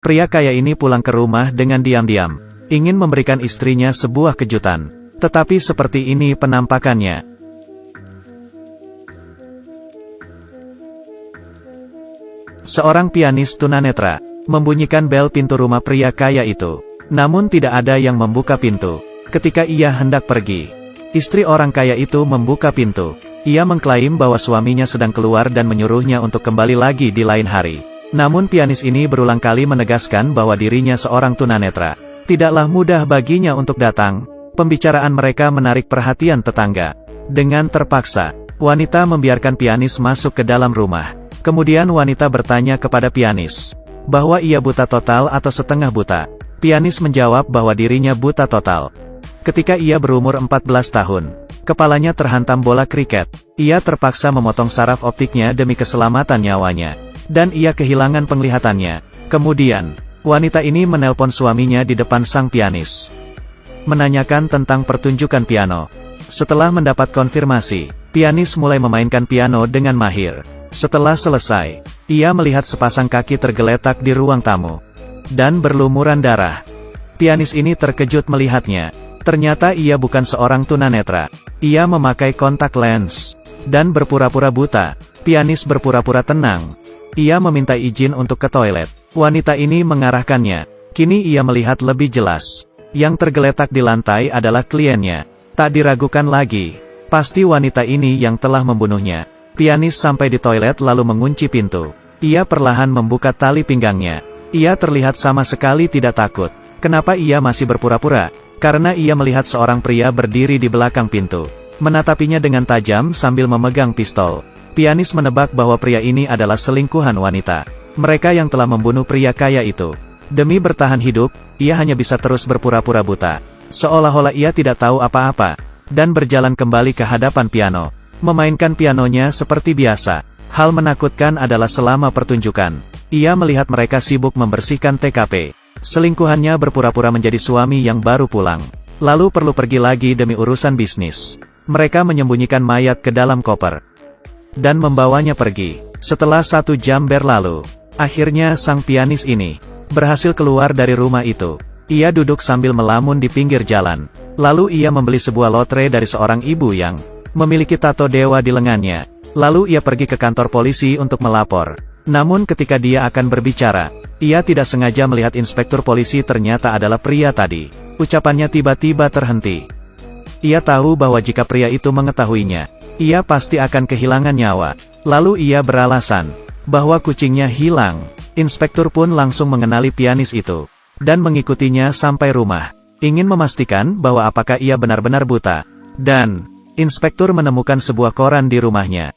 Pria kaya ini pulang ke rumah dengan diam-diam, ingin memberikan istrinya sebuah kejutan. Tetapi seperti ini penampakannya. Seorang pianis tunanetra membunyikan bel pintu rumah pria kaya itu. Namun tidak ada yang membuka pintu. Ketika ia hendak pergi, istri orang kaya itu membuka pintu. Ia mengklaim bahwa suaminya sedang keluar dan menyuruhnya untuk kembali lagi di lain hari. Namun pianis ini berulang kali menegaskan bahwa dirinya seorang tunanetra. Tidaklah mudah baginya untuk datang. Pembicaraan mereka menarik perhatian tetangga. Dengan terpaksa, wanita membiarkan pianis masuk ke dalam rumah. Kemudian wanita bertanya kepada pianis, bahwa ia buta total atau setengah buta. Pianis menjawab bahwa dirinya buta total. Ketika ia berumur 14 tahun, kepalanya terhantam bola kriket. Ia terpaksa memotong saraf optiknya demi keselamatan nyawanya. Dan ia kehilangan penglihatannya. Kemudian, wanita ini menelpon suaminya di depan sang pianis, menanyakan tentang pertunjukan piano. Setelah mendapat konfirmasi, pianis mulai memainkan piano dengan mahir. Setelah selesai, ia melihat sepasang kaki tergeletak di ruang tamu dan berlumuran darah. Pianis ini terkejut melihatnya. Ternyata ia bukan seorang tunanetra. Ia memakai kontak lens dan berpura-pura buta. Pianis berpura-pura tenang. Ia meminta izin untuk ke toilet. Wanita ini mengarahkannya. Kini ia melihat lebih jelas. Yang tergeletak di lantai adalah kliennya. Tak diragukan lagi. Pasti wanita ini yang telah membunuhnya. Pianis sampai di toilet lalu mengunci pintu. Ia perlahan membuka tali pinggangnya. Ia terlihat sama sekali tidak takut. Kenapa ia masih berpura-pura? Karena ia melihat seorang pria berdiri di belakang pintu, menatapinya dengan tajam sambil memegang pistol. Pianis menebak bahwa pria ini adalah selingkuhan wanita. Mereka yang telah membunuh pria kaya itu. Demi bertahan hidup, ia hanya bisa terus berpura-pura buta. Seolah-olah ia tidak tahu apa-apa. Dan berjalan kembali ke hadapan piano. Memainkan pianonya seperti biasa. Hal menakutkan adalah selama pertunjukan, ia melihat mereka sibuk membersihkan TKP. Selingkuhannya berpura-pura menjadi suami yang baru pulang. Lalu perlu pergi lagi demi urusan bisnis. Mereka menyembunyikan mayat ke dalam koper dan membawanya pergi. Setelah 1 jam berlalu, akhirnya sang pianis ini berhasil keluar dari rumah itu. Ia duduk sambil melamun di pinggir jalan. Lalu ia membeli sebuah lotre dari seorang ibu yang memiliki tato dewa di lengannya. Lalu ia pergi ke kantor polisi untuk melapor. Namun ketika dia akan berbicara, ia tidak sengaja melihat inspektur polisi ternyata adalah pria tadi. Ucapannya tiba-tiba terhenti. Ia tahu bahwa jika pria itu mengetahuinya, ia pasti akan kehilangan nyawa. Lalu ia beralasan bahwa kucingnya hilang. Inspektur pun langsung mengenali pianis itu dan mengikutinya sampai rumah, ingin memastikan bahwa apakah ia benar-benar buta. Dan inspektur menemukan sebuah koran di rumahnya.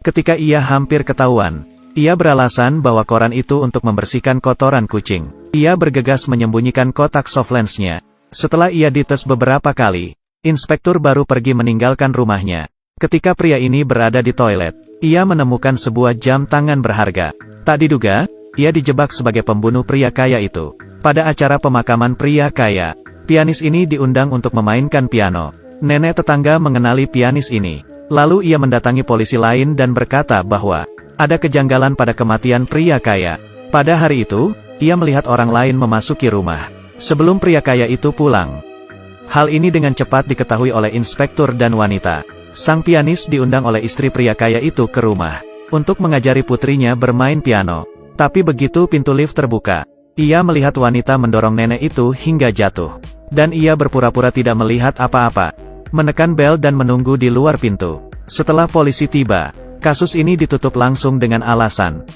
Ketika ia hampir ketahuan, ia beralasan bahwa koran itu untuk membersihkan kotoran kucing. Ia bergegas menyembunyikan kotak softlensnya. Setelah ia dites beberapa kali, inspektur baru pergi meninggalkan rumahnya. Ketika pria ini berada di toilet, ia menemukan sebuah jam tangan berharga. Tak diduga, ia dijebak sebagai pembunuh pria kaya itu. Pada acara pemakaman pria kaya, pianis ini diundang untuk memainkan piano. Nenek tetangga mengenali pianis ini. Lalu ia mendatangi polisi lain dan berkata bahwa ada kejanggalan pada kematian pria kaya. Pada hari itu, ia melihat orang lain memasuki rumah sebelum pria kaya itu pulang. Hal ini dengan cepat diketahui oleh inspektur dan wanita. Sang pianis diundang oleh istri pria kaya itu ke rumah untuk mengajari putrinya bermain piano. Tapi begitu pintu lift terbuka, ia melihat wanita mendorong nenek itu hingga jatuh. Dan ia berpura-pura tidak melihat apa-apa, menekan bel dan menunggu di luar pintu. Setelah polisi tiba, kasus ini ditutup langsung dengan alasan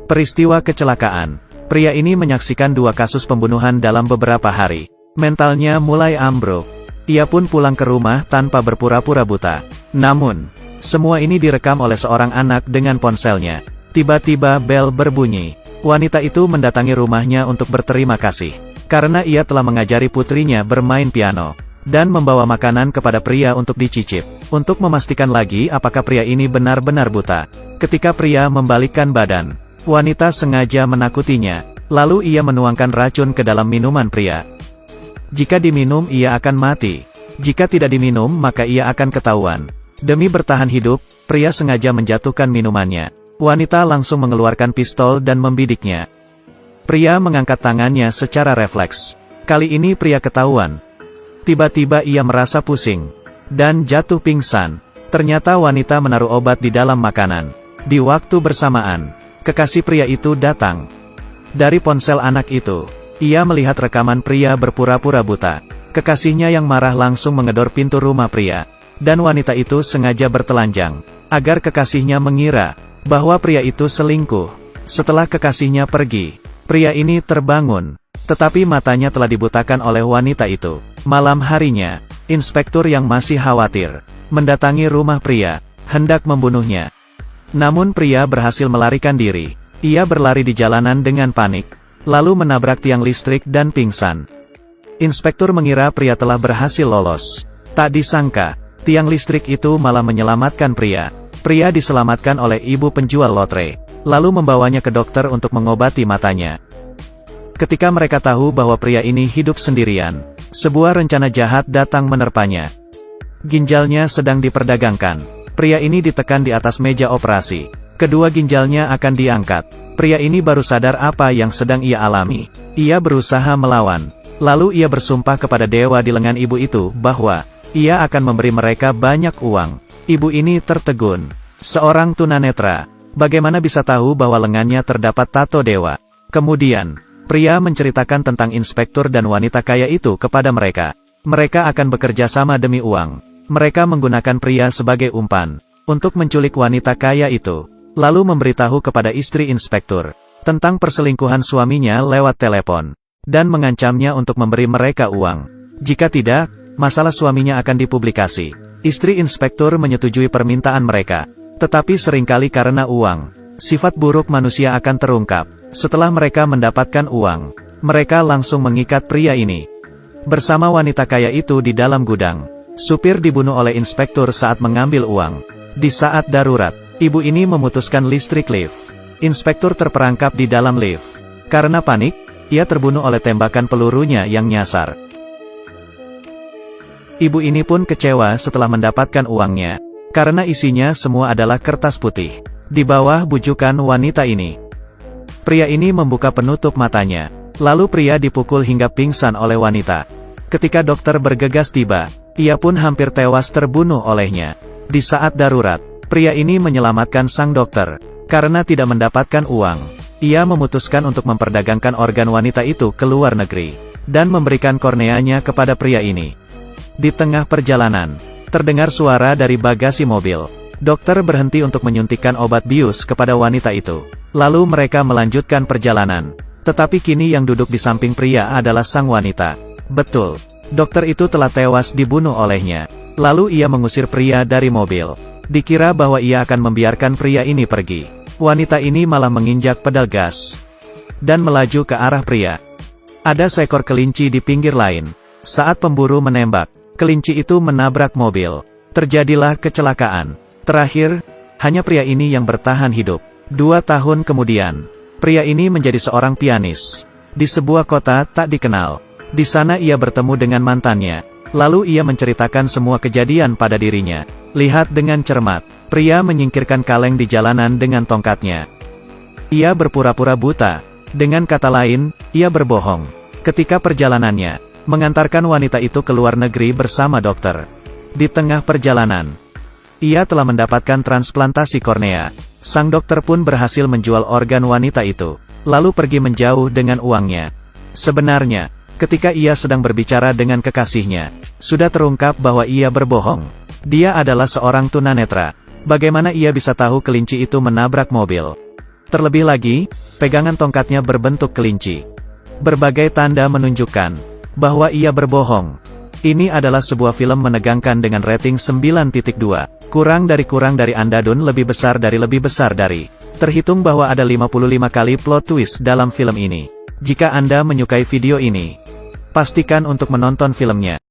peristiwa kecelakaan. Pria ini menyaksikan 2 kasus pembunuhan dalam beberapa hari. Mentalnya mulai ambruk. Ia pun pulang ke rumah tanpa berpura-pura buta. Namun, semua ini direkam oleh seorang anak dengan ponselnya. Tiba-tiba bel berbunyi. Wanita itu mendatangi rumahnya untuk berterima kasih, karena ia telah mengajari putrinya bermain piano, dan membawa makanan kepada pria untuk dicicip, untuk memastikan lagi apakah pria ini benar-benar buta. Ketika pria membalikkan badan, wanita sengaja menakutinya, lalu ia menuangkan racun ke dalam minuman pria. Jika diminum ia akan mati. Jika tidak diminum maka ia akan ketahuan. Demi bertahan hidup, pria sengaja menjatuhkan minumannya. Wanita langsung mengeluarkan pistol dan membidiknya. Pria mengangkat tangannya secara refleks. Kali ini pria ketahuan. Tiba-tiba ia merasa pusing dan jatuh pingsan. Ternyata wanita menaruh obat di dalam makanan. Di waktu bersamaan, kekasih pria itu datang. Dari ponsel anak itu, ia melihat rekaman pria berpura-pura buta. Kekasihnya yang marah langsung mengedor pintu rumah pria. Dan wanita itu sengaja bertelanjang, agar kekasihnya mengira bahwa pria itu selingkuh. Setelah kekasihnya pergi, pria ini terbangun, tetapi matanya telah dibutakan oleh wanita itu. Malam harinya, inspektur yang masih khawatir, mendatangi rumah pria, hendak membunuhnya. Namun pria berhasil melarikan diri. Ia berlari di jalanan dengan panik, lalu menabrak tiang listrik dan pingsan. Inspektur mengira pria telah berhasil lolos. Tak disangka, tiang listrik itu malah menyelamatkan pria. Pria diselamatkan oleh ibu penjual lotre, lalu membawanya ke dokter untuk mengobati matanya. Ketika mereka tahu bahwa pria ini hidup sendirian, sebuah rencana jahat datang menerpanya. Ginjalnya sedang diperdagangkan. Pria ini ditekan di atas meja operasi. Kedua ginjalnya akan diangkat. Pria ini baru sadar apa yang sedang ia alami. Ia berusaha melawan. Lalu ia bersumpah kepada dewa di lengan ibu itu bahwa ia akan memberi mereka banyak uang. Ibu ini tertegun. Seorang tunanetra, bagaimana bisa tahu bahwa lengannya terdapat tato dewa? Kemudian, pria menceritakan tentang inspektur dan wanita kaya itu kepada mereka. Mereka akan bekerja sama demi uang. Mereka menggunakan pria sebagai umpan untuk menculik wanita kaya itu, lalu memberitahu kepada istri inspektur tentang perselingkuhan suaminya lewat telepon, dan mengancamnya untuk memberi mereka uang. Jika tidak, masalah suaminya akan dipublikasi. Istri inspektur menyetujui permintaan mereka. Tetapi seringkali karena uang, sifat buruk manusia akan terungkap. Setelah mereka mendapatkan uang, mereka langsung mengikat pria ini bersama wanita kaya itu di dalam gudang. Supir dibunuh oleh inspektur saat mengambil uang. Di saat darurat, ibu ini memutuskan listrik lift. Inspektur terperangkap di dalam lift. Karena panik, ia terbunuh oleh tembakan pelurunya yang nyasar. Ibu ini pun kecewa setelah mendapatkan uangnya, karena isinya semua adalah kertas putih. Di bawah bujukan wanita ini, pria ini membuka penutup matanya. Lalu pria dipukul hingga pingsan oleh wanita. Ketika dokter bergegas tiba, ia pun hampir tewas terbunuh olehnya. Di saat darurat, pria ini menyelamatkan sang dokter. Karena tidak mendapatkan uang, ia memutuskan untuk memperdagangkan organ wanita itu ke luar negeri, dan memberikan korneanya kepada pria ini. Di tengah perjalanan, terdengar suara dari bagasi mobil. Dokter berhenti untuk menyuntikkan obat bius kepada wanita itu. Lalu mereka melanjutkan perjalanan. Tetapi kini yang duduk di samping pria adalah sang wanita. Betul, dokter itu telah tewas dibunuh olehnya. Lalu ia mengusir pria dari mobil. Dikira bahwa ia akan membiarkan pria ini pergi. Wanita ini malah menginjak pedal gas dan melaju ke arah pria. Ada seekor kelinci di pinggir lain. Saat pemburu menembak, kelinci itu menabrak mobil. Terjadilah kecelakaan. Terakhir, hanya pria ini yang bertahan hidup. 2 tahun kemudian, pria ini menjadi seorang pianis di sebuah kota tak dikenal. Di sana ia bertemu dengan mantannya. Lalu ia menceritakan semua kejadian pada dirinya. Lihat dengan cermat, pria menyingkirkan kaleng di jalanan dengan tongkatnya. Ia berpura-pura buta. Dengan kata lain, ia berbohong. Ketika perjalanannya, mengantarkan wanita itu ke luar negeri bersama dokter. Di tengah perjalanan, ia telah mendapatkan transplantasi kornea. Sang dokter pun berhasil menjual organ wanita itu, lalu pergi menjauh dengan uangnya. Sebenarnya, ketika ia sedang berbicara dengan kekasihnya, sudah terungkap bahwa ia berbohong. Dia adalah seorang tunanetra. Bagaimana ia bisa tahu kelinci itu menabrak mobil? Terlebih lagi, pegangan tongkatnya berbentuk kelinci. Berbagai tanda menunjukkan bahwa ia berbohong. Ini adalah sebuah film menegangkan dengan rating 9.2. Kurang dari andadun lebih besar dari. Terhitung bahwa ada 55 kali plot twist dalam film ini. Jika Anda menyukai video ini, pastikan untuk menonton filmnya.